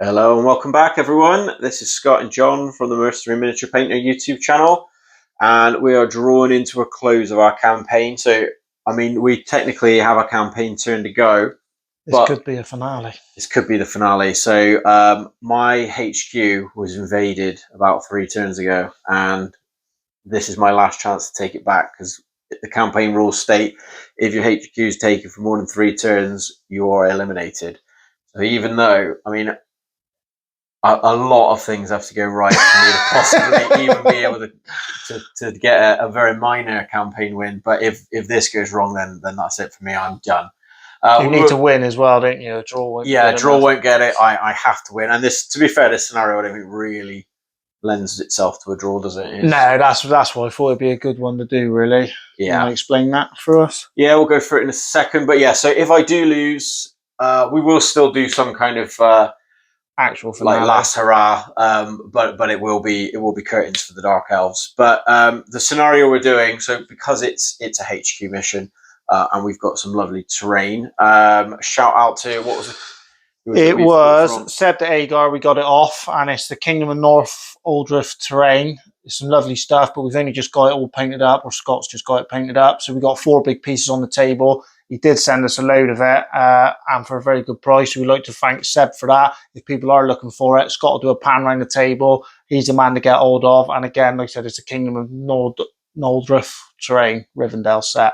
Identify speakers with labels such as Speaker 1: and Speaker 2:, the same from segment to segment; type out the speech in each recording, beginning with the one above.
Speaker 1: Hello and welcome back, everyone. This is Scott and John from the Mercenary Miniature Painter YouTube channel, and we are drawing into a close of our campaign. So, I mean, we technically have a campaign turn to go.
Speaker 2: This could be a finale.
Speaker 1: This could be the finale. So, my HQ was invaded about 3 turns ago, and this is my last chance to take it back because the campaign rules state if your HQ is taken for more than 3 turns, you are eliminated. So, even though, I mean, a lot of things have to go right for me to possibly even be able to get a very minor campaign win. But if this goes wrong, then that's it for me. I'm done.
Speaker 2: You need to win as well, don't you? A draw won't
Speaker 1: get it. Draw won't get it. I have to win. And this, to be fair, this scenario I don't think really lends itself to a draw, does it?
Speaker 2: No, that's why I thought it'd be a good one to do, really.
Speaker 1: Yeah.
Speaker 2: You want to explain that for us?
Speaker 1: Yeah, we'll go for it in a second. But yeah, so if I do lose, we will still do some kind of
Speaker 2: actual finale.
Speaker 1: Like last hurrah, but it will be curtains for the Dark Elves. But the scenario we're doing, so because it's a HQ mission, and we've got some lovely terrain. Shout out to what was it?
Speaker 2: It was Seb to Agar. We got it off, and it's the Kingdom of North Aldrif terrain. It's some lovely stuff, but we've only just got it all painted up, or Scott's just got it painted up. So we've got 4 big pieces on the table. He did send us a load of it, and for a very good price. So we'd like to thank Seb for that. If people are looking for it, Scott will do a pan around the table. He's the man to get hold of. And again, like I said, it's a Kingdom of Noldrith terrain, Rivendell set.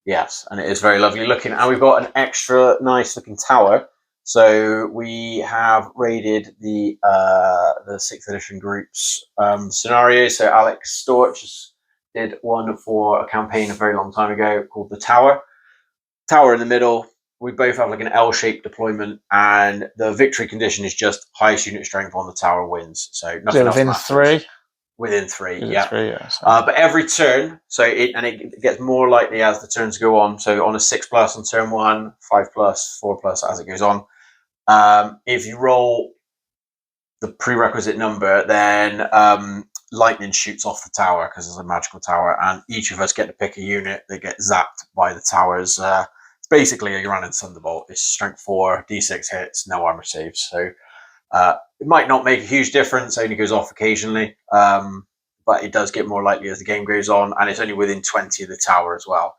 Speaker 1: Yes, and it is very lovely looking. And we've got an extra nice looking tower. So we have raided the 6th edition group's scenario. So Alex Storch did one for a campaign a very long time ago called The Tower. Tower in the middle. We both have like an L-shaped deployment, and the victory condition is just highest unit strength on the tower wins. So nothing else
Speaker 2: within
Speaker 1: matters.
Speaker 2: 3.
Speaker 1: Within 3,
Speaker 2: within
Speaker 1: yeah.
Speaker 2: 3, yeah.
Speaker 1: But every turn, it gets more likely as the turns go on. So on a 6+ on turn 1, 5+, 4+ as it goes on. If you roll the prerequisite number, then lightning shoots off the tower because it's a magical tower, and each of us get to pick a unit that gets zapped by the towers. It's basically a Uranid Thunderbolt. It's strength 4, d6 hits, no armor saves. So it might not make a huge difference, only goes off occasionally, but it does get more likely as the game goes on, and it's only within 20 of the tower as well.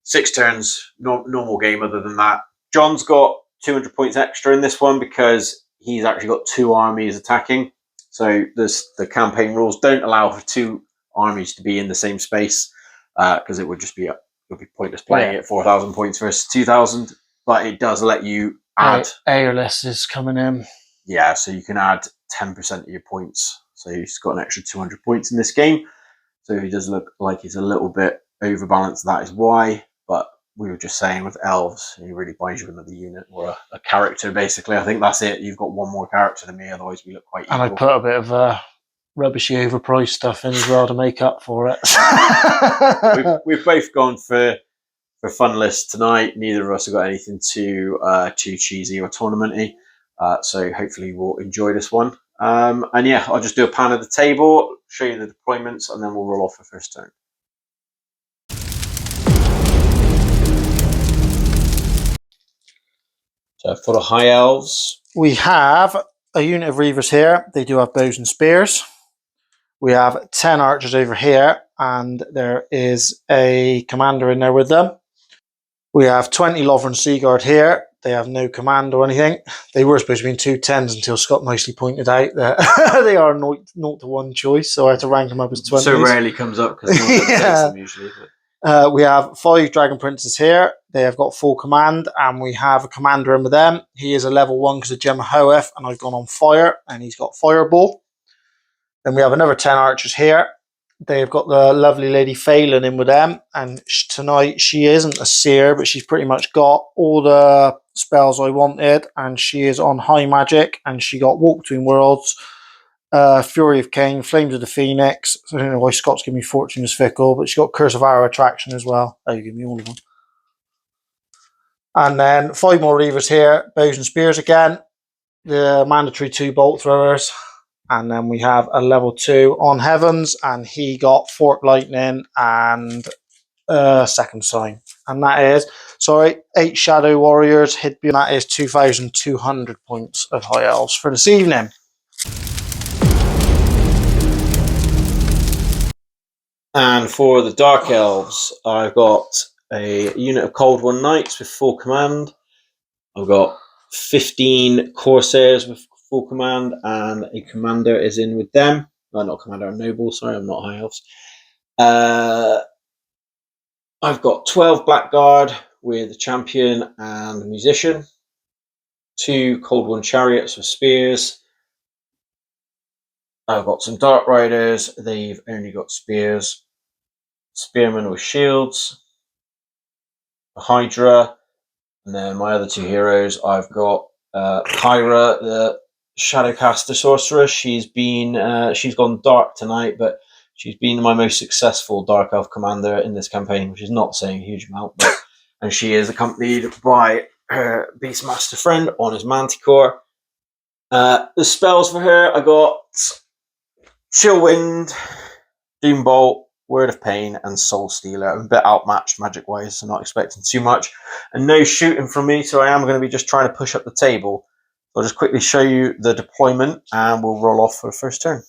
Speaker 1: 6 turns, normal game other than that. John's got 200 points extra in this one because he's actually got 2 armies attacking. So the campaign rules don't allow for 2 armies to be in the same space because it would just be pointless playing it 4,000 points versus 2,000. But it does let you add.
Speaker 2: Aorlis is coming in.
Speaker 1: Yeah, so you can add 10% of your points. So he's got an extra 200 points in this game. So he does look like he's a little bit overbalanced. That is why. But we were just saying with elves, he really buys you another unit or a character, basically. I think that's it. You've got 1 more character than me, otherwise we look quite equal.
Speaker 2: And I put a bit of rubbishy overpriced stuff in as well to make up for it.
Speaker 1: we've both gone for fun lists tonight. Neither of us have got anything too cheesy or tournamenty. So hopefully we'll enjoy this one. And yeah, I'll just do a pan of the table, show you the deployments, and then we'll roll off the first turn. So for the High Elves,
Speaker 2: we have a unit of Reavers here. They do have bows and spears. We have 10 archers over here, and there is a commander in there with them. We have 20 Lovren Seaguard here. They have no command or anything. They were supposed to be in 2 10s until Scott nicely pointed out that they are 0 to 1 choice, so I had to rank them up as 20s.
Speaker 1: So rarely comes up because no one takes them usually.
Speaker 2: We have 5 Dragon Princes here. They have got full command, and we have a commander in with them. He is a level 1 because of Gemma Hoeth, and I've gone on fire, and he's got Fireball. Then we have another 10 archers here. They've got the lovely Lady Faylen in with them, and tonight she isn't a seer, but she's pretty much got all the spells I wanted, and she is on high magic, and she got Walk Between Worlds, Fury of Cain, Flames of the Phoenix. I don't know why Scott's giving me Fortune is Fickle, but she's got Curse of Arrow Attraction as well. Oh, you give me all of them. And then 5 more Reavers here, bows and spears again, the mandatory 2 bolt throwers. And then we have a level 2 on Heavens, and he got Fork Lightning and Second Sign. And that is, sorry, 8 Shadow Warriors, and that is 2,200 points of High Elves for this evening.
Speaker 1: And for the Dark Elves, I've got a unit of Cold One Knights with full command. I've got 15 Corsairs with full command, and a commander is in with them. No, not commander, a noble, sorry, I'm not High Elves. I've got 12 Blackguard with a champion and a musician. 2 Cold One Chariots with spears. I've got some Dark Riders, they've only got spears. Spearmen with shields. A Hydra. And then my other 2 heroes, I've got Kyra, the Shadowcaster sorceress. She's gone dark tonight, but she's been my most successful Dark Elf commander in this campaign, which is not saying a huge amount. And she is accompanied by her Beastmaster friend on his Manticore. The spells for her, I got Chill Wind, Doombolt, Word of Pain, and Soul Stealer. I'm a bit outmatched magic-wise, so not expecting too much. And no shooting from me, so I am going to be just trying to push up the table. So I'll just quickly show you the deployment, and we'll roll off for the first turn.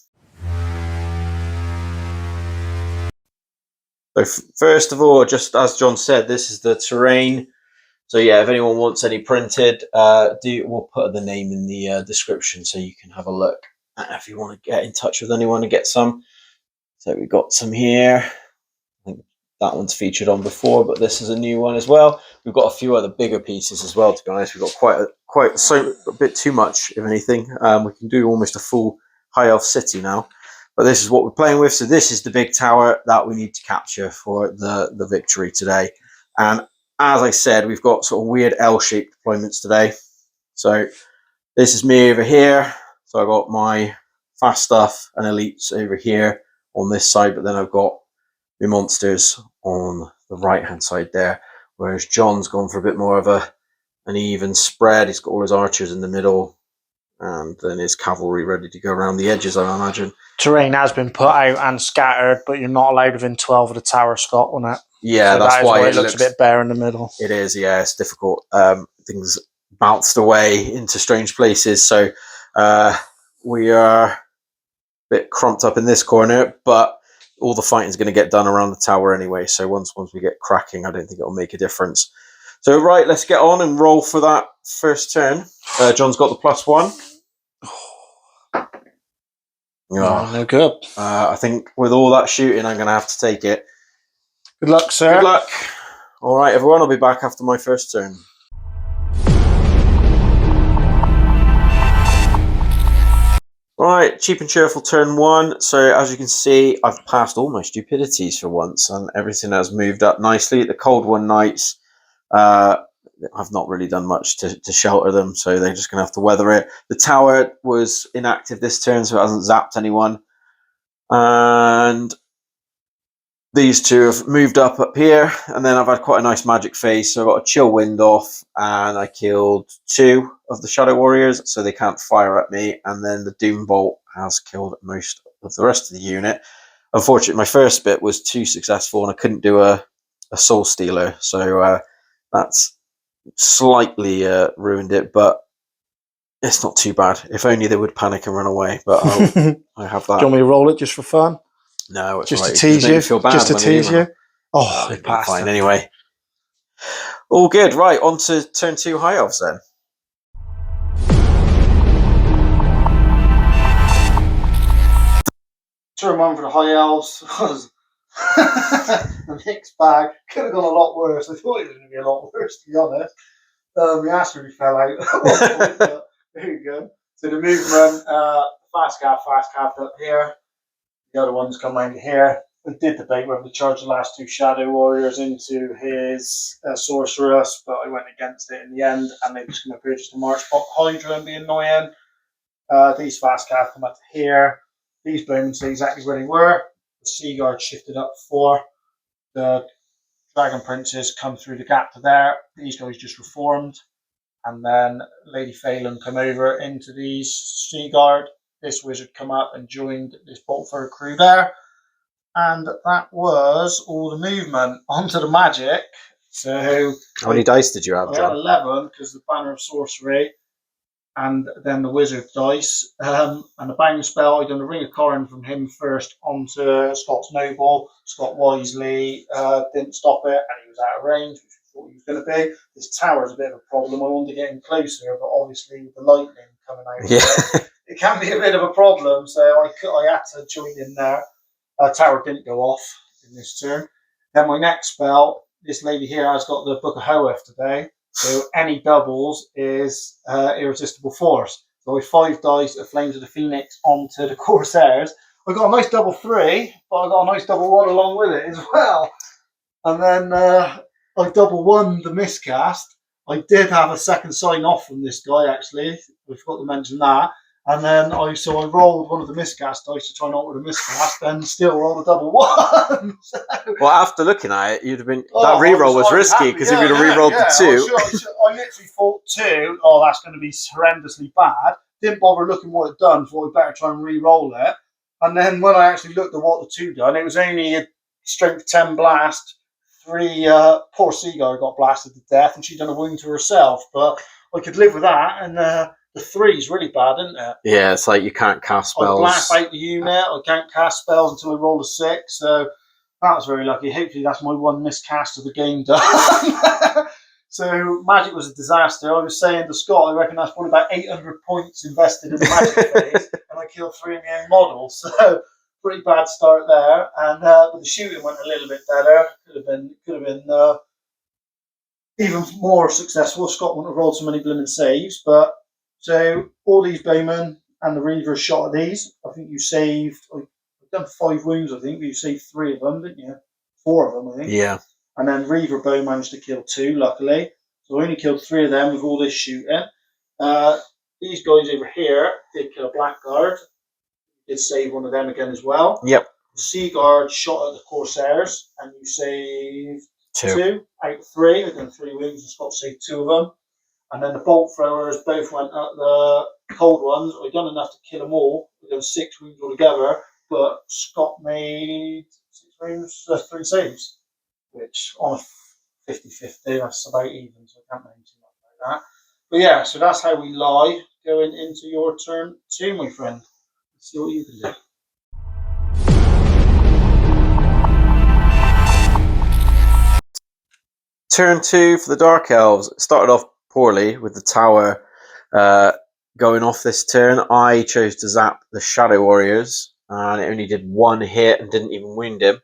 Speaker 1: So first of all, just as John said, this is the terrain. So yeah, if anyone wants any printed, we'll put the name in the description so you can have a look. And if you want to get in touch with anyone and get some. So we've got some here. I think that one's featured on before, but this is a new one as well. We've got a few other bigger pieces as well, to be honest. We've got a bit too much, if anything. We can do almost a full High Elf city now. But this is what we're playing with. So this is the big tower that we need to capture for the victory today. And as I said, we've got sort of weird L-shaped deployments today. So this is me over here. So I've got my fast stuff and elites over here on this side, but then I've got my monsters on the right-hand side there, whereas John's gone for a bit more of an even spread. He's got all his archers in the middle, and then his cavalry ready to go around the edges, I imagine.
Speaker 2: Terrain has been put out and scattered, but you're not allowed within 12 of the tower, Scott, on it.
Speaker 1: Yeah, so that's why
Speaker 2: it looks a bit bare in the middle.
Speaker 1: It is, yeah, it's difficult. Things bounced away into strange places, so we are a bit crumped up in this corner, but all the fighting is going to get done around the tower anyway, so once we get cracking, I don't think it'll make a difference. So right, let's get on and roll for that first turn. John's got the +1.
Speaker 2: No good.
Speaker 1: I think with all that shooting, I'm going to have to take it.
Speaker 2: Good luck, sir.
Speaker 1: Good luck. All right, everyone, I'll be back after my first turn. Right, cheap and cheerful turn 1. So as you can see, I've passed all my stupidities for once, and everything has moved up nicely. The Cold One Knights, I've not really done much to shelter them, so they're just going to have to weather it. The tower was inactive this turn, so it hasn't zapped anyone. And these 2 have moved up here, and then I've had quite a nice magic phase, so I got a Chill Wind off, and I killed 2 of the Shadow Warriors, so they can't fire at me, and then the Doom Bolt has killed most of the rest of the unit. Unfortunately, my first bit was too successful, and I couldn't do a Soul Stealer, so that's slightly ruined it, but it's not too bad. If only they would panic and run away, but I have that.
Speaker 2: Do you want me to roll it just for fun?
Speaker 1: No, it's
Speaker 2: just
Speaker 1: right.
Speaker 2: To tease you.
Speaker 1: Feel bad
Speaker 2: just to tease you. Oh,
Speaker 1: they passed fine anyway. All good. Right, on to turn 2 High Elves then.
Speaker 2: Turn 1 for the High Elves was a mixed bag. Could have gone a lot worse. I thought it was going to be a lot worse, to be honest. The ass really fell out at one point, but very good. So the movement, fast cap up here. The other ones come around here. We did debate whether to charge the last 2 Shadow Warriors into his sorceress, but I went against it in the end, and they're just going to appear just to march Hydra and be annoying. These fast cap come up to here. These bowmen stay exactly where they were. The Sea Guard shifted up 4. The Dragon Princes come through the gap to there. These guys just reformed. And then Lady Faylen come over into these Sea Guard. This wizard come up and joined this Boltfur crew there. And that was all the movement. Onto the magic. So
Speaker 1: how many dice did you have,
Speaker 2: I had
Speaker 1: John?
Speaker 2: 11 because the banner of sorcery, and then the wizard dice, and the bang spell. I done the ring of Corrin from him first onto Scott's noble. Scott wisely didn't stop it, and he was out of range, which we thought he was going to be. This tower is a bit of a problem. I wanted to get him closer, but obviously with the lightning coming out, it can be a bit of a problem. So I had to join in there. Tower didn't go off in this turn. Then my next spell, this lady here has got the Book of Hoeth today. So any doubles is irresistible force. So with 5 dice of Flames of the Phoenix onto the Corsairs. I got a nice double 3, but I got a nice double 1 along with it as well. And then I double 1 the miscast. I did have a second sign off from this guy actually. I forgot to mention that. And then I rolled one of the miscast dice to try and alter the miscast, and still rolled a double 1.
Speaker 1: Well, after looking at it, you'd have been that reroll was risky because if you'd have re-rolled the 2.
Speaker 2: I literally thought 2. Oh, that's going to be horrendously bad. Didn't bother looking what it done. Thought I'd better try and re-roll it. And then when I actually looked at what the 2 done, it was only a strength 10 blast. 3 poor Seagull got blasted to death, and she done a wound to herself. But I could live with that. And the 3's really bad, isn't it?
Speaker 1: Yeah, it's like you can't cast spells.
Speaker 2: I blast out the unit. I can't cast spells until I roll a 6. So that was very lucky. Hopefully that's my 1 miscast of the game done. So magic was a disaster. I was saying to Scott, I reckon that's probably about 800 points invested in the magic phase, and I killed 3 of my own models. So pretty bad start there. And but the shooting went a little bit better. Could have been even more successful. Scott wouldn't have rolled so many blooming saves. But so all these bowmen and the reavers shot at these. I think you saved. I've done 5 wounds. I think but you saved 3 of them, didn't you? 4 of them, I think.
Speaker 1: Yeah.
Speaker 2: And then Reaver Bow managed to kill 2, luckily. So I only killed 3 of them with all this shooting. These guys over here did kill a Blackguard. Did save one of them again as well.
Speaker 1: Yep.
Speaker 2: The Sea Guard shot at the Corsairs, and you saved 2 out of 3. I've done 3 wounds, and Scott saved 2 of them. And then the Bolt Throwers both went at the cold ones. I've done enough to kill them all. We've done 6 wounds altogether, but Scott made 6 wounds, 3 saves. Which on a 50-50, that's about even, so I can't make too much like that. But yeah, so that's how we lie going into your turn 2, my friend. Let's see what you can do.
Speaker 1: Turn 2 for the Dark Elves. It started off poorly with the tower going off this turn. I chose to zap the Shadow Warriors, and it only did 1 hit and didn't even wound him.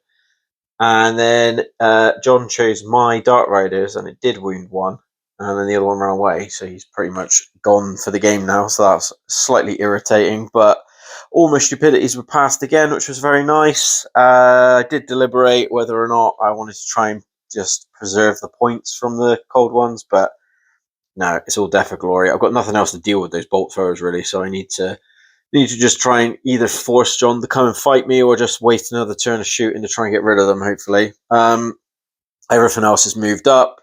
Speaker 1: And then John chose my Dark Riders, and it did wound 1, and then the other one ran away, so he's pretty much gone for the game now, so that's slightly irritating, but all my stupidities were passed again, which was very nice. I did deliberate whether or not I wanted to try and just preserve the points from the cold ones, but no, it's all death or glory. I've got nothing else to deal with those bolt throwers, really, so I need to just try and either force John to come and fight me or just waste another turn of shooting to try and get rid of them, hopefully. Everything else has moved up.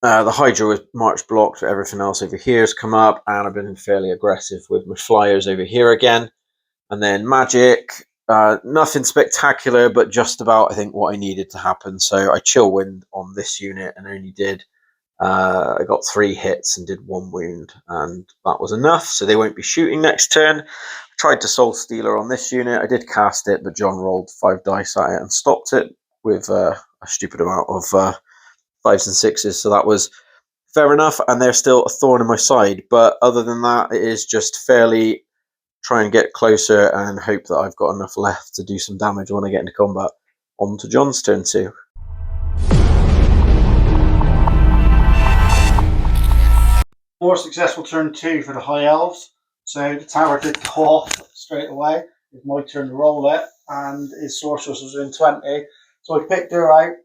Speaker 1: The Hydra was march blocked, but everything else over here has come up, and I've been fairly aggressive with my flyers over here again. And then magic, nothing spectacular, but just about, I think, what I needed to happen. So I chill wind on this unit and only did I got 3 hits and did 1 wound, and that was enough, so they won't be shooting next turn. I tried to Soul Stealer on this unit. I did cast it, but John rolled 5 dice at it and stopped it with a stupid amount of 5s and 6s, so that was fair enough, and they're still a thorn in my side. But other than that, it is just fairly try and get closer and hope that I've got enough left to do some damage when I get into combat. On to John's turn 2.
Speaker 2: More successful turn 2 for the High Elves. So the tower did go off straight away. It's my turn to roll it, and his sorceress was in 20. So I picked her out,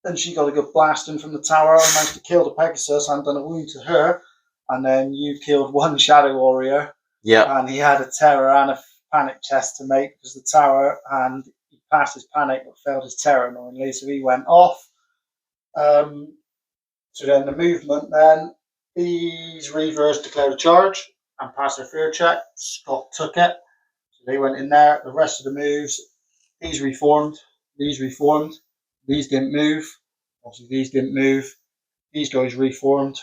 Speaker 2: and she got a good blasting from the tower. I managed to kill the Pegasus and done a wound to her. And then you killed 1 Shadow Warrior.
Speaker 1: Yeah.
Speaker 2: And he had a terror and a panic chest to make because the tower, and he passed his panic but failed his terror annoyingly, so he went off. So then the movement then. These Reavers declared a charge and passed their fear check. Scott took it. So they went in there. The rest of the moves, these reformed, these didn't move. Obviously, these didn't move. These guys reformed.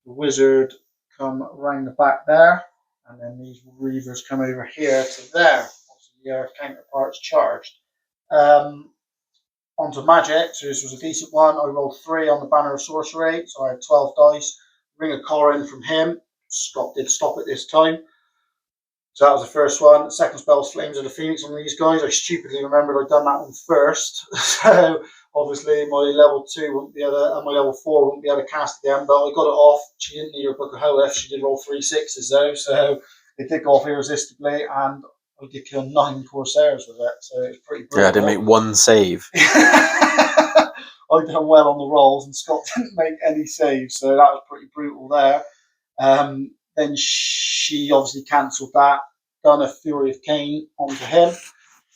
Speaker 2: The wizard come around the back there, and then these reavers come over here to there. Obviously, the counterparts charged. Onto magic, so this was a decent one. I rolled 3 on the banner of sorcery, so I had 12 dice. Ring of Corin from him. Scott did stop it this time. So that was the first one. The second spell was Flames of the Phoenix on these guys. I stupidly remembered I'd done that one first. So obviously my level 2 wouldn't be able to, and my level 4 wouldn't be able to cast again, but I got it off. She didn't need her Book of Hoeth. She did roll 3 6s though, so it did go off irresistibly, and I did kill 9 Corsairs with it, so it was pretty brutal.
Speaker 1: Yeah, I didn't make one save.
Speaker 2: I done well on the rolls, and Scott didn't make any saves, so that was pretty brutal there. Then she obviously cancelled that, done a Fury of Cain onto him.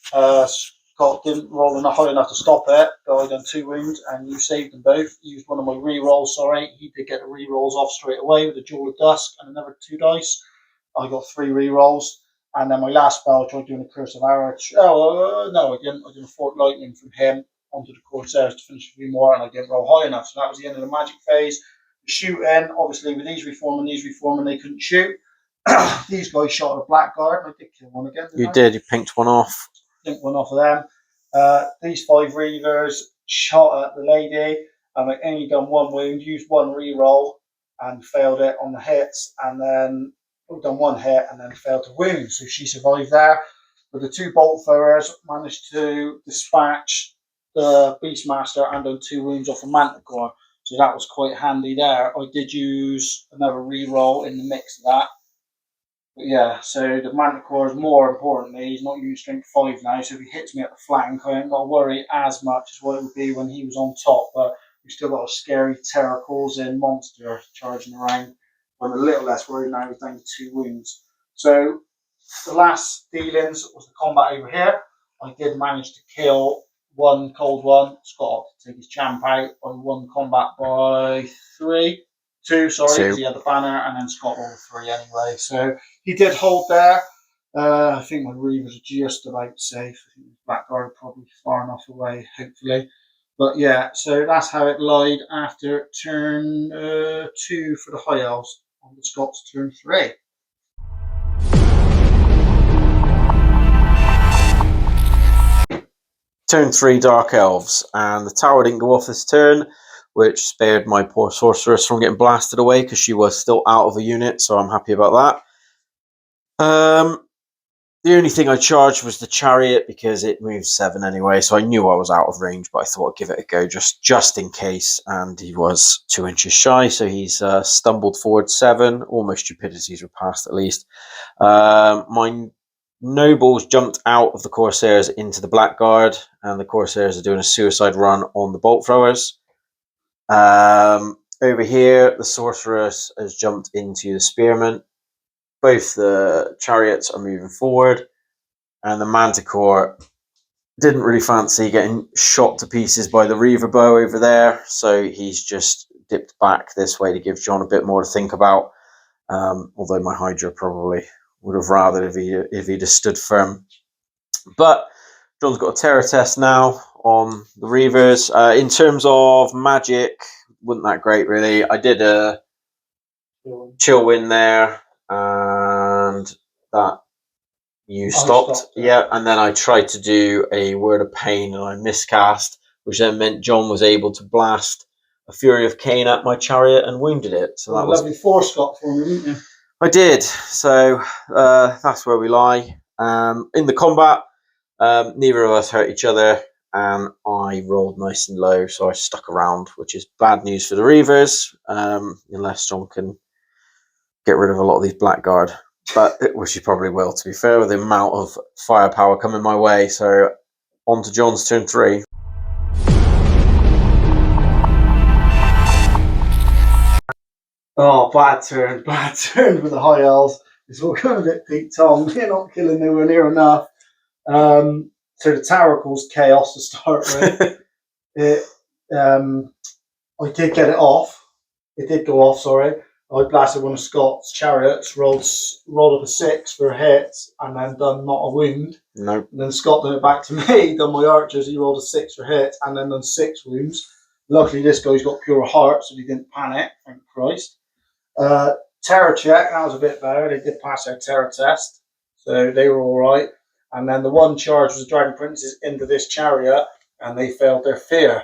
Speaker 2: Scott didn't roll enough high enough to stop it, but I done 2 wounds, and you saved them both. Used one of my re-rolls, sorry. He did get the re-rolls off straight away with the Jewel of Dusk and another 2 dice. I got 3 re-rolls. And then my last spell, I tried doing a Curse of Aorlis. No, I didn't. I did a Fork Lightning from him onto the Corsairs to finish 3 more, and I didn't roll high enough. So that was the end of the magic phase. Shooting, obviously, with these reforming, they couldn't shoot. These guys shot at a blackguard, and I did kill one again.
Speaker 1: You did. You pinked one off.
Speaker 2: Pinked one off of them. These 5 reavers shot at the lady, and I only done 1 wound, used 1 re-roll, and failed it on the hits, and then done 1 hit and then failed to wound, so she survived there. But the 2 bolt throwers managed to dispatch the Beastmaster and done 2 wounds off a Manticore, so that was quite handy there. I did use another re-roll in the mix of that. But yeah, so the Manticore is more importantly, he's not using strength 5 now, so if he hits me at the flank, I ain't got to worry as much as what it would be when he was on top, but we've still got a scary terror causing monster charging around. I'm a little less worried now, he's down to 2 wounds. So the last dealings was the combat over here. I did manage to kill 1 cold one. Scott to take his champ out. I won combat by 2, sorry, because he had the banner, and then Scott rolled 3 anyway. So he did hold there. I think my Reavers are just about safe. I think the Blackguard probably far enough away, hopefully. But yeah, so that's how it lied after turn 2 for the High Elves. On the Scots turn 3.
Speaker 1: Turn 3 Dark Elves, and the tower didn't go off this turn, which spared my poor sorceress from getting blasted away because she was still out of a unit, so I'm happy about that. The only thing I charged was the chariot because it moves 7 anyway, so I knew I was out of range, but I thought I'd give it a go just in case, and he was 2 inches shy, so he's stumbled forward 7. All my stupidities were passed at least. My nobles jumped out of the Corsairs into the Blackguard, and the Corsairs are doing a suicide run on the bolt throwers. Over here, the sorceress has jumped into the spearmen. Both the chariots are moving forward, and the Manticore didn't really fancy getting shot to pieces by the Reaver bow over there, so he's just dipped back this way to give John a bit more to think about, although my Hydra probably would have rather if he'd have stood firm. But John's got a terror test now on the Reavers. In terms of magic, wasn't that great really. I did a chill win there, and that you stopped. Yeah, and then I tried to do a Word of Pain and I miscast, which then meant John was able to blast a Fury of Cain at my chariot and wounded it. So that was
Speaker 2: lovely 4 Scott for me, didn't you?
Speaker 1: I did. So that's where we lie. In the combat, neither of us hurt each other, and I rolled nice and low, so I stuck around, which is bad news for the Reavers, unless John can get rid of a lot of these Blackguard, which he probably will, to be fair, with the amount of firepower coming my way. So on to John's turn 3.
Speaker 2: Oh, bad turn for the High Elves. It's all going a bit Pete Tom. You're not killing nowhere near enough. So the tower caused chaos to start with. I did get it off. It did go off, sorry. I blasted one of Scott's chariots, rolled up a 6 for a hit, and then done not a wound.
Speaker 1: Nope.
Speaker 2: And then Scott done it back to me, done my archers, he rolled a 6 for hit, and then done 6 wounds. Luckily, this guy's got pure heart, so he didn't panic. Thank Christ. Terror check, that was a bit better. They did pass their terror test, so they were all right. And then the one charge was the Dragon Princes into this chariot, and they failed their fear.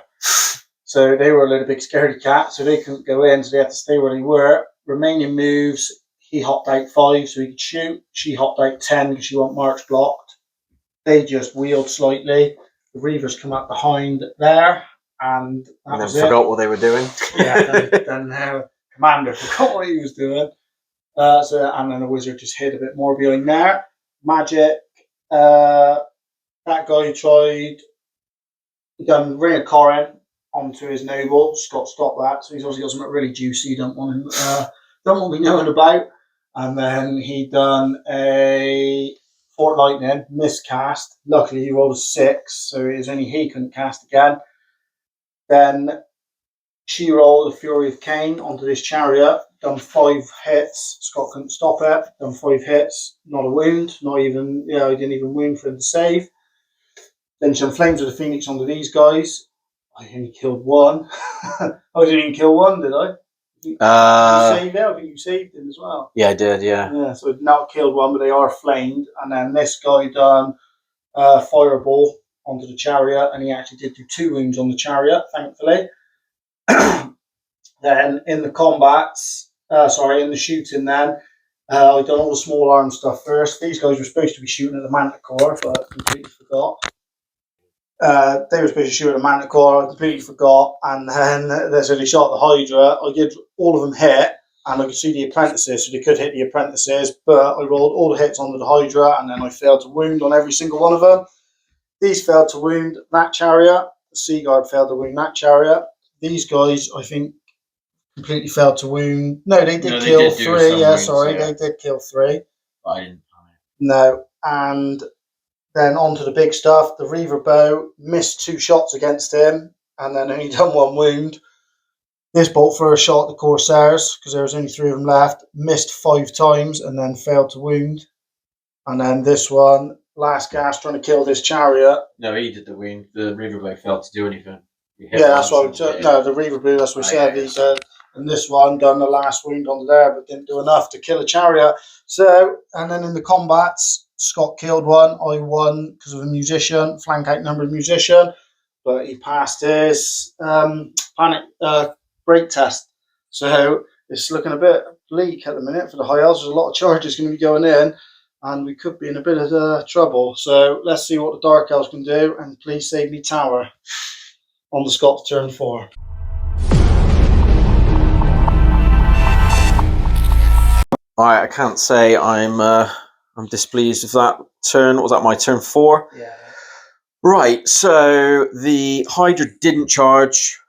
Speaker 2: So they were a little bit scaredy cat, so they couldn't go in, so they had to stay where they were. Remaining moves, he hopped out 5 so he could shoot. She hopped out 10 because she wasn't march blocked. They just wheeled slightly. The Reavers come up behind there, and
Speaker 1: then forgot what they were doing.
Speaker 2: Yeah, then their commander forgot what he was doing. And then the wizard just hid a bit more behind there. Magic. That guy tried. He done Ring of Corin onto his noble. Scott stopped that. So he's obviously got something really juicy. Don't want to be knowing about. And then he done a Fort Lightning miscast. Luckily he rolled a 6, so it was only he couldn't cast again. Then she rolled a Fury of Cain onto this chariot. Done 5 hits. Scott couldn't stop it. Done 5 hits. Not a wound. Not even, he didn't even wound for him to save. Then some Flames of the Phoenix onto these guys. I only killed 1. I didn't even kill 1, did I? You saved it? I think you saved him as well.
Speaker 1: Yeah, I did, yeah.
Speaker 2: Yeah, so I've not killed 1, but they are flamed. And then this guy done Fireball onto the chariot, and he actually did do 2 wounds on the chariot, thankfully. Then in the combats, in the shooting then, I done all the small arm stuff first. These guys were supposed to be shooting at the Manticore, but I completely forgot. They were supposed to shoot at the Manticore, I completely forgot. And then they shot the Hydra. I did all of them hit, and I could see the apprentices, so they could hit the apprentices, but I rolled all the hits onto the Hydra, and then I failed to wound on every single one of them. These failed to wound that chariot. The Sea Guard failed to wound that chariot. These guys, I think, completely failed to wound. No, they did kill 3. Yeah, sorry, they did kill 3.
Speaker 1: I didn't.
Speaker 2: No, and then on to the big stuff. The Reaver Bow missed 2 shots against him, and then only done 1 wound. This bolt thrower shot the Corsairs, because there was only 3 of them left, missed 5 times, and then failed to wound. And then this one, last gas, trying to kill this chariot.
Speaker 1: No, he did the wound. The Reaver Bow failed to do anything.
Speaker 2: Yeah, that's what I took. No, the Reaver Bow, that's what I said. He said, and this one done the last wound onto there, but didn't do enough to kill a chariot. So, and then in the combats, Scott killed 1. I won because of a musician, flank outnumbered musician, but he passed his panic break test. So it's looking a bit bleak at the minute for the High Elves. There's a lot of charges going to be going in, and we could be in a bit of trouble. So let's see what the Dark Elves can do, and please save me tower on the Scott's turn 4.
Speaker 1: Alright, I can't say I'm displeased with that turn. Was that my turn 4?
Speaker 2: Yeah.
Speaker 1: Right, so the Hydra didn't charge.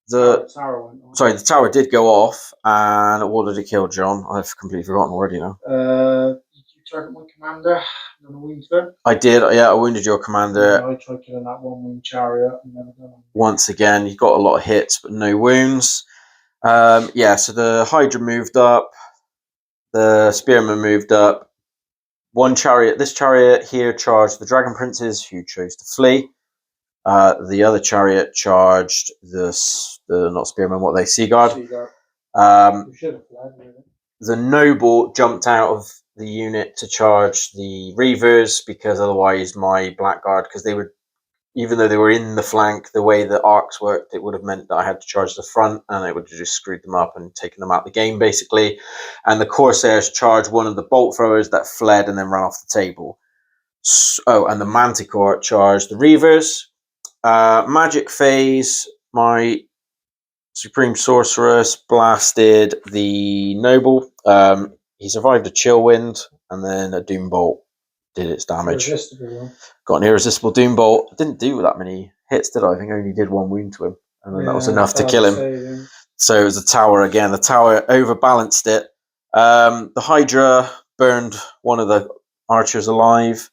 Speaker 1: The
Speaker 2: tower went off.
Speaker 1: Sorry, the tower did go off, and what did it kill, John? I've completely forgotten already now.
Speaker 2: Did you target my commander?
Speaker 1: I did, yeah, I wounded your commander.
Speaker 2: Yeah, I tried killing that 1 wound chariot.
Speaker 1: Once again, you got a lot of hits, but no wounds. So the Hydra moved up. The Spearman moved up. This chariot here charged the Dragon Princes, who chose to flee. The other chariot charged the not Spearman, what they Sea Guard.
Speaker 2: Should have fled, really.
Speaker 1: The Noble jumped out of the unit to charge the Reavers, because otherwise my Blackguard, because they would, even though they were in the flank, the way the arcs worked, it would have meant that I had to charge the front, and it would have just screwed them up and taken them out of the game, basically. And the Corsairs charged one of the bolt throwers that fled and then ran off the table. And the Manticore charged the Reavers. Magic phase, my Supreme Sorceress blasted the Noble. He survived a Chill Wind, and then a Doom Bolt did its damage. Got an irresistible Doom Bolt. Didn't do that many hits, did I? I think I only did 1 wound to him, and then that was enough to kill him. So it was a tower again. The tower overbalanced it. The Hydra burned one of the archers alive,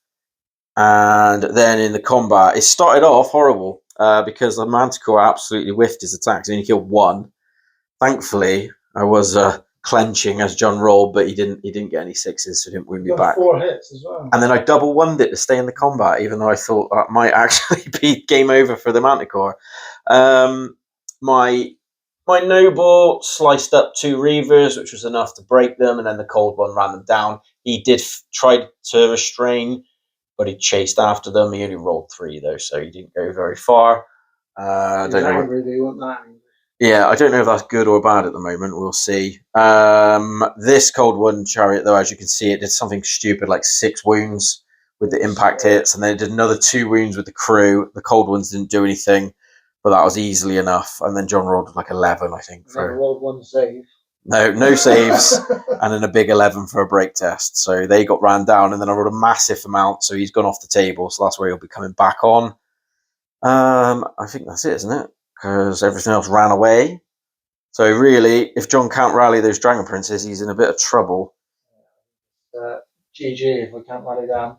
Speaker 1: and then in the combat, it started off horrible because the Manticore absolutely whiffed his attacks. He only killed 1. Thankfully, I was clenching as John rolled, but he didn't get any 6s, so he didn't wound me back.
Speaker 2: 4 hits as well.
Speaker 1: And then I double wonded it to stay in the combat, even though I thought that might actually be game over for the Manticore. my noble sliced up 2 reavers, which was enough to break them, and then the cold one ran them down. He did try to restrain, but he chased after them. He only rolled 3 though, so he didn't go very far. I don't know.
Speaker 2: Angry, they want that.
Speaker 1: Yeah, I don't know if that's good or bad at the moment. We'll see. This cold one chariot, though, as you can see, it did something stupid like 6 wounds with the impact hits, and then it did another 2 wounds with the crew. The cold ones didn't do anything, but that was easily enough. And then John rolled like 11, I think.
Speaker 2: Never rolled 1 save.
Speaker 1: No saves, and then a big 11 for a break test. So they got ran down, and then I rolled a massive amount, so he's gone off the table. So that's where he'll be coming back on. I think that's it, isn't it? Because everything else ran away. So really, if John can't rally those Dragon Princes, he's in a bit of trouble.
Speaker 2: GG if we can't rally down.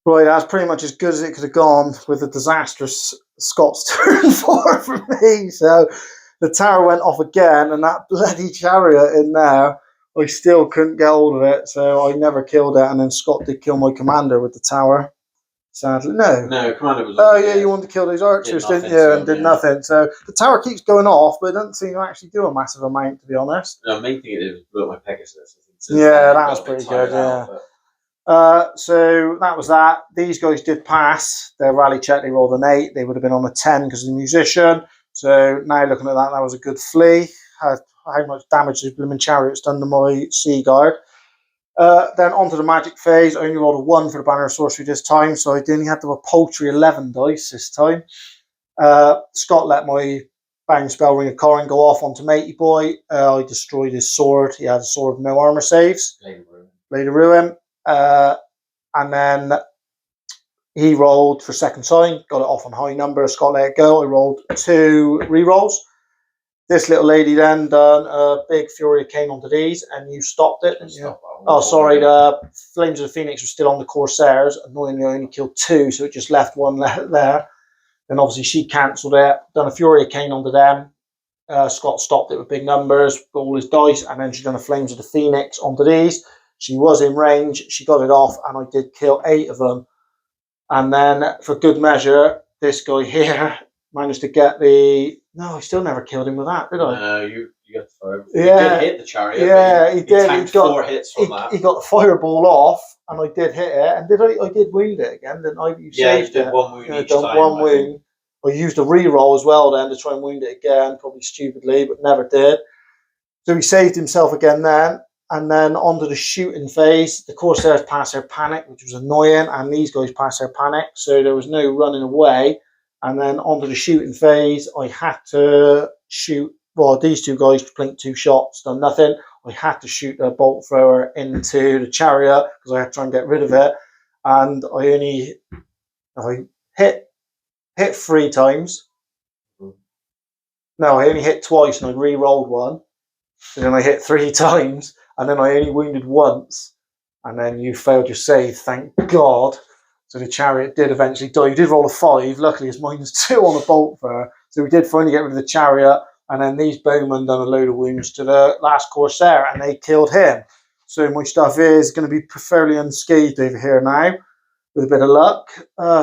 Speaker 2: Right, that's pretty much as good as it could have gone with the disastrous Scots turn 4 for me. So the tower went off again, and that bloody chariot in there, I still couldn't get hold of it, so I never killed it. And then Scott did kill my commander with the tower. Sadly, no,
Speaker 1: commander was.
Speaker 2: Oh yeah, you wanted to kill those archers, didn't you? And did nothing. So the tower keeps going off, but it doesn't seem to actually do a massive amount, to be honest.
Speaker 1: The main thing it did was blow up my Pegasus.
Speaker 2: Yeah, that was pretty good. Yeah. So that was that. These guys did pass their rally check. They rolled an 8. They would have been on a 10 because of the musician. So now looking at that, that was a good flee. How much damage has blooming chariots done to my sea guard? Then onto the magic phase. I only rolled a 1 for the banner of sorcery this time, so I only had to have a paltry 11 dice this time. Scott let my bang spell Ring of Corrin go off onto Matey Boy. I destroyed his sword. He had a sword with no armor saves. Lady Ruin. And then he rolled for second sign, got it off on high number. Scott let it go. I rolled 2 rerolls. This little lady then done a big Fury of Cain onto these, and you stopped it, didn't you? Oh, sorry, the Flames of the Phoenix were still on the Corsairs. Annoyingly, I only killed 2, so it just left 1 there. Then obviously she cancelled it, done a Fury of Cain onto them. Scott stopped it with big numbers, got all his dice, and then she done a Flames of the Phoenix onto these. She was in range, she got it off, and I did kill 8 of them. And then, for good measure, this guy here managed to get the... No, I still never killed him with that, did I?
Speaker 1: No, you got the fire.
Speaker 2: Yeah.
Speaker 1: You did hit the chariot.
Speaker 2: Yeah, he did.
Speaker 1: He got 4 hits from that.
Speaker 2: He got the fireball off, and I did hit it. And I did wound it again, didn't I? You saved
Speaker 1: did
Speaker 2: it.
Speaker 1: 1 wound each
Speaker 2: done
Speaker 1: time.
Speaker 2: 1 wound. I used a reroll as well then to try and wound it again, probably stupidly, but never did. So he saved himself again then. And then onto the shooting phase, the Corsairs passed their panic, which was annoying, and these guys passed their panic, so there was no running away. And then onto the shooting phase, I had to shoot, well, these 2 guys plinked 2 shots, done nothing. I had to shoot a bolt thrower into the chariot because I had to try and get rid of it. And I hit 3 times. No, I only hit twice and I re-rolled 1. And then I hit 3 times. And then I only wounded once, and then you failed your save, thank God. So the chariot did eventually die. You did roll a 5, luckily it's -2 on a bolt there. So we did finally get rid of the chariot, and then these bowmen done a load of wounds to the last Corsair, and they killed him. So my stuff is going to be fairly unscathed over here now, with a bit of luck.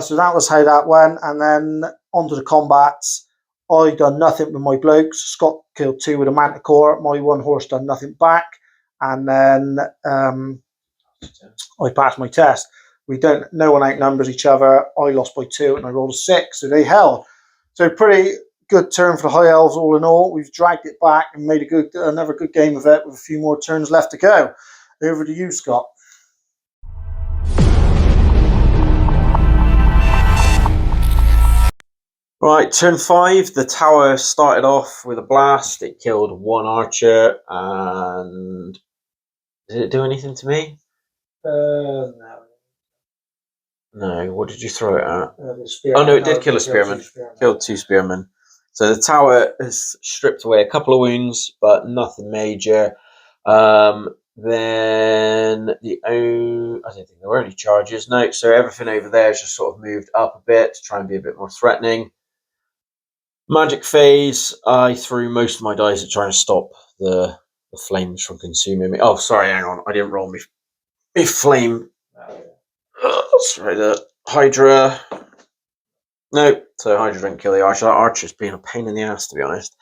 Speaker 2: So that was how that went, and then onto the combats. I done nothing with my blokes. Scott killed 2 with a manticore. My 1 horse done nothing back. And then I passed my test. No one outnumbers each other. I lost by 2 and I rolled a 6, so they held. So pretty good turn for the High Elves all in all. We've dragged it back and made another good game of it with a few more turns left to go. Over to you, Scott.
Speaker 1: Right, turn 5, the tower started off with a blast. It killed 1 archer, and did it do anything to me?
Speaker 2: No.
Speaker 1: No, what did you throw it at? Oh no, it did kill a spearman. Killed 2 spearmen. So the tower has stripped away a couple of wounds, but nothing major. Then I don't think there were any charges. No, so everything over there has just sort of moved up a bit to try and be a bit more threatening. Magic phase, I threw most of my dice at trying to stop the flames from consuming me. Oh, sorry, hang on. I didn't roll me flame. Sorry, that. Hydra. No, so Hydra didn't kill the Archer. That Archer's been a pain in the ass, to be honest.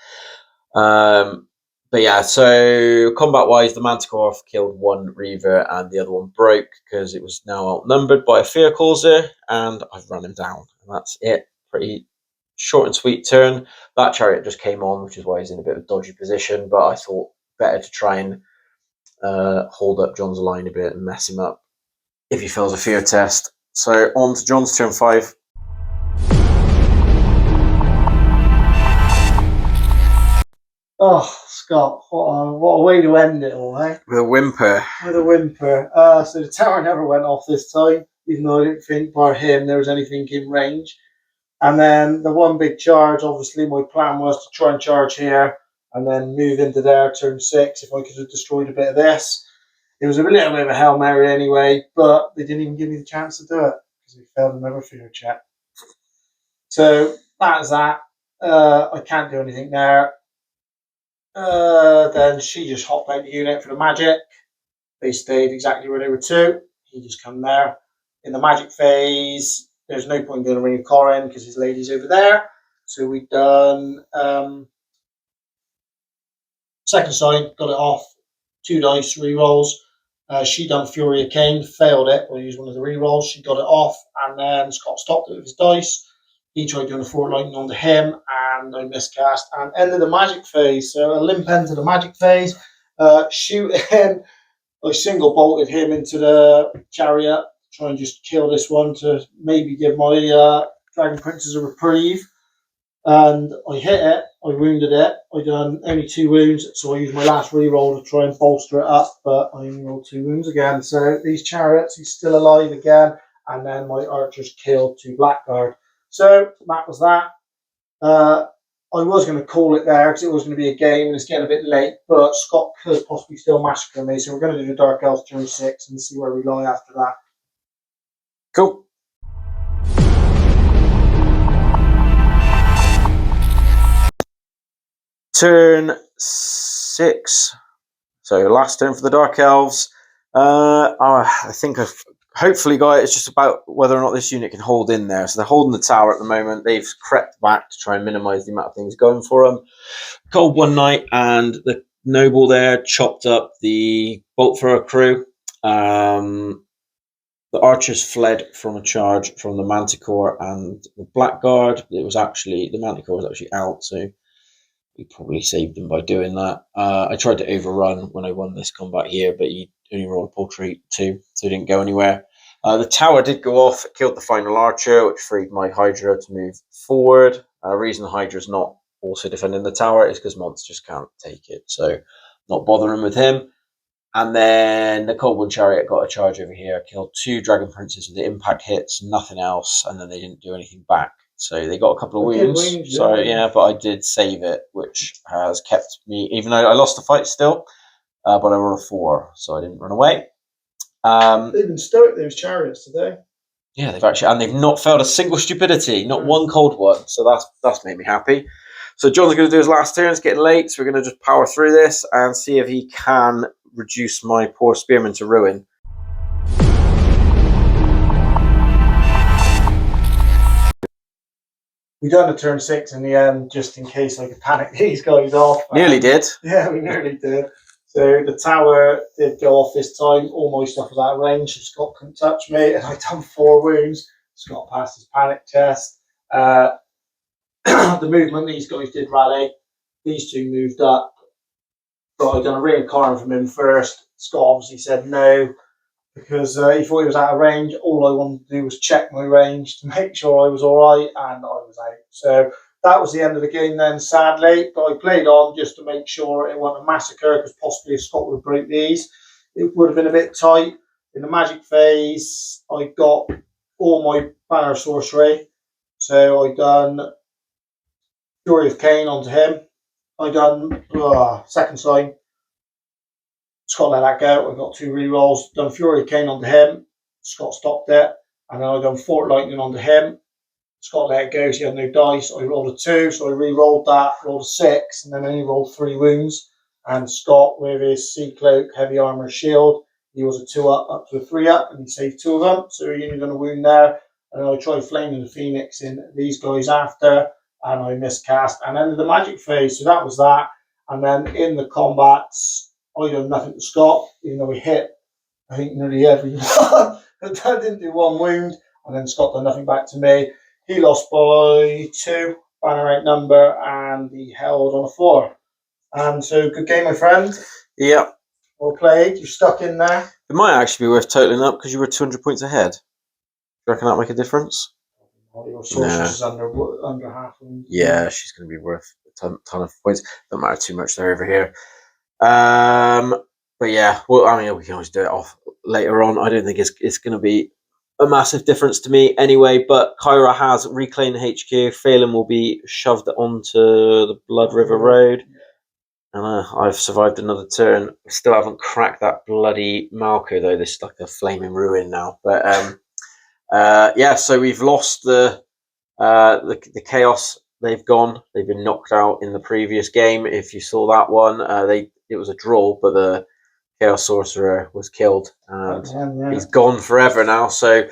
Speaker 1: But yeah, so combat-wise, the Manticore killed one Reaver and the other one broke because it was now outnumbered by a Fear Causer, and I've run him down. And that's it. Pretty short and sweet turn. That Chariot just came on, which is why he's in a bit of a dodgy position, but I thought better to try and hold up John's line a bit and mess him up if he fails a fear test. So on to John's turn 5.
Speaker 2: Oh, Scott, what a way to end it all, eh?
Speaker 1: With a whimper.
Speaker 2: With a whimper. So the tower never went off this time, even though I didn't think by him there was anything in range. And then the one big charge, obviously my plan was to try and charge here and then move into there, turn 6, if I could have destroyed a bit of this. It was a little bit of a Hail Mary anyway, but they didn't even give me the chance to do it because we failed another fear check. So that's that. I can't do anything there. Then she just hopped out the unit for the magic. They stayed exactly where they were to. He just come there. In the magic phase, there's no point going to ring a Corin because his lady's over there. So we've done second side, got it off. 2 dice, rerolls. She done Fury of Cain, failed it. We'll use one of the rerolls. She got it off, and then Scott stopped it with his dice. He tried doing a Fort Lightning onto him, and I miscast and ended the magic phase. So a limp end to the magic phase. Shooting, I single bolted him into the chariot, try and just kill this one to maybe give my Dragon Princess a reprieve. And I hit it, I wounded it. I done only 2 wounds, so I used my last reroll to try and bolster it up, but I only rolled 2 wounds again. So these chariots, he's still alive again, and then my archers killed 2 blackguard. So that was that. I was going to call it there because it was going to be a game and it's getting a bit late, but Scott could possibly still massacre me, so we're going to do the Dark Elves turn 6 and see where we lie after that.
Speaker 1: Cool. Turn 6. So last turn for the Dark Elves. I think I've hopefully got it. It's just about whether or not this unit can hold in there. So they're holding the tower at the moment. They've crept back to try and minimise the amount of things going for them. Cold one night, and the noble there chopped up the bolt thrower crew. The archers fled from a charge from the Manticore and the Blackguard. It was actually the Manticore was actually out, so we probably saved them by doing that. I tried to overrun when I won this combat here, but he only rolled a paltry 2, so he didn't go anywhere. The tower did go off. It killed the final archer, which freed my Hydra to move forward. The reason the Hydra is not also defending the tower is because monsters can't take it, so not bothering with him. And then the Cold One Chariot got a charge over here, killed 2 Dragon Princes with the impact hits, nothing else, and then they didn't do anything back. So they got a couple of wounds. So yeah, but I did save it, which has kept me, even though I lost the fight still, but I rolled a 4, so I didn't run away.
Speaker 2: They've been stoic, those chariots today.
Speaker 1: Yeah, they've not failed a single stupidity, not one cold one. So that's made me happy. So John's going to do his last turn. It's getting late, so we're going to just power through this and see if he can reduce my poor spearmen to ruin.
Speaker 2: We done a turn 6 in the end, just in case I could panic these guys off.
Speaker 1: Nearly did.
Speaker 2: Yeah, we nearly did. So the tower did go off this time. All my stuff was out of range, so Scott couldn't touch me, and I done 4 wounds. Scott passed his panic test. The movement, these guys did rally. These 2 moved up. But I done a ring of Corin from him first. Scott obviously said no, because he thought he was out of range. All I wanted to do was check my range to make sure I was all right, and I was out. So that was the end of the game then, sadly. But I played on just to make sure it wasn't a massacre, because possibly if Scott would have broke these, it would have been a bit tight. In the magic phase, I got all my banner sorcery. So I done Fury of Cain onto him. I done second sign. Scott let that go. I got 2 rerolls. Done Fury of Cain onto him. Scott stopped it. And then I done Fort Lightning onto him. Scott let it go, so he had no dice. I rolled a 2, so I re-rolled that, rolled a 6, and then only rolled 3 wounds. And Scott, with his Sea Cloak, Heavy Armour, Shield, he was a 2 up to a 3 up, and he saved 2 of them, so he only done a wound there. And I tried flaming the Phoenix in these guys after, and I miscast. And then the magic phase, so that was that. And then in the combats, I done nothing to Scott, even though we hit, I think, nearly every one. But that didn't do one wound. And then Scott done nothing back to me. He lost by 2, banner outnumber, and he held on a 4. And so, good game, my friend.
Speaker 1: Yeah.
Speaker 2: Well played. You're stuck in there.
Speaker 1: It might actually be worth totaling up because you were 200 points ahead. Do you reckon that'll make a difference?
Speaker 2: Well, your sorceress is under half.
Speaker 1: Yeah, she's going to be worth a ton of points. Don't matter too much. They're over here. But yeah, well, I mean, we can always do it off later on. I don't think it's going to be a massive difference to me anyway. But Kyra has reclaimed the HQ. Faylen will be shoved onto the Blood River Road. And I've survived another turn. I still haven't cracked that bloody Malko though. This is like a flaming ruin now. But yeah, so we've lost the chaos. They've gone. They've been knocked out in the previous game. If you saw that one, it was a draw, but the Chaos Sorcerer was killed, and he's gone forever now. So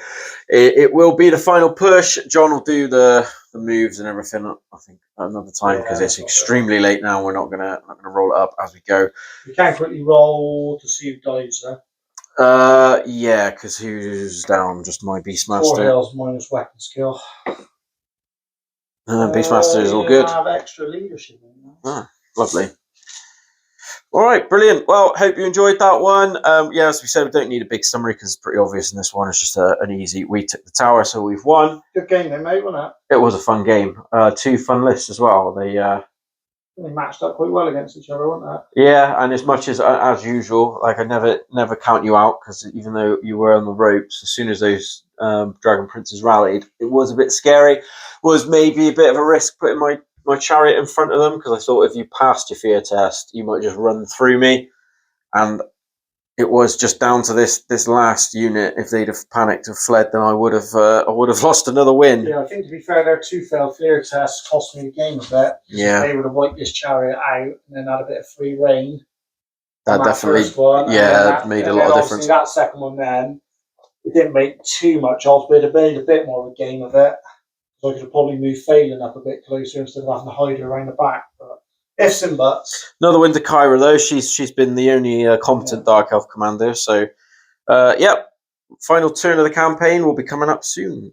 Speaker 1: it will be the final push. John will do the moves and everything. I think another time because it's extremely late now. We're not gonna roll it up as we go.
Speaker 2: We can quickly roll to see who dies there.
Speaker 1: Yeah, because who's down? Just my Beastmaster.
Speaker 2: 4 heals minus weapon skill.
Speaker 1: Beastmaster is all good.
Speaker 2: Have extra leadership in
Speaker 1: that. Lovely. All right, brilliant. Well, hope you enjoyed that one. Yeah, as we said, we don't need a big summary because it's pretty obvious in this one. It's just an easy. We took the tower, so we've won.
Speaker 2: Good game, then, mate, wasn't it?
Speaker 1: It was a fun game. 2 fun lists as well. They
Speaker 2: matched up quite well against each other, weren't they?
Speaker 1: Yeah, and as much as usual, like I never count you out because even though you were on the ropes, as soon as those Dragon Princes rallied, it was a bit scary. Was maybe a bit of a risk putting my chariot in front of them because I thought if you passed your fear test, you might just run through me, and it was just down to this last unit. If they'd have panicked and fled, then I would have lost another win.
Speaker 2: Yeah, I think to be fair, their 2 failed fear tests cost me the game a bit.
Speaker 1: Yeah,
Speaker 2: they would have wiped this chariot out and then had a bit of free reign.
Speaker 1: That definitely, made a lot of difference.
Speaker 2: That second one then, it didn't make too much odds, but it made a bit more of a game of it. So I could have probably moved Faylen up a bit closer instead of having to hide her around the back. But ifs and buts.
Speaker 1: Another win to Kyra though. She's been the only competent Dark Elf commander. So, final turn of the campaign will be coming up soon.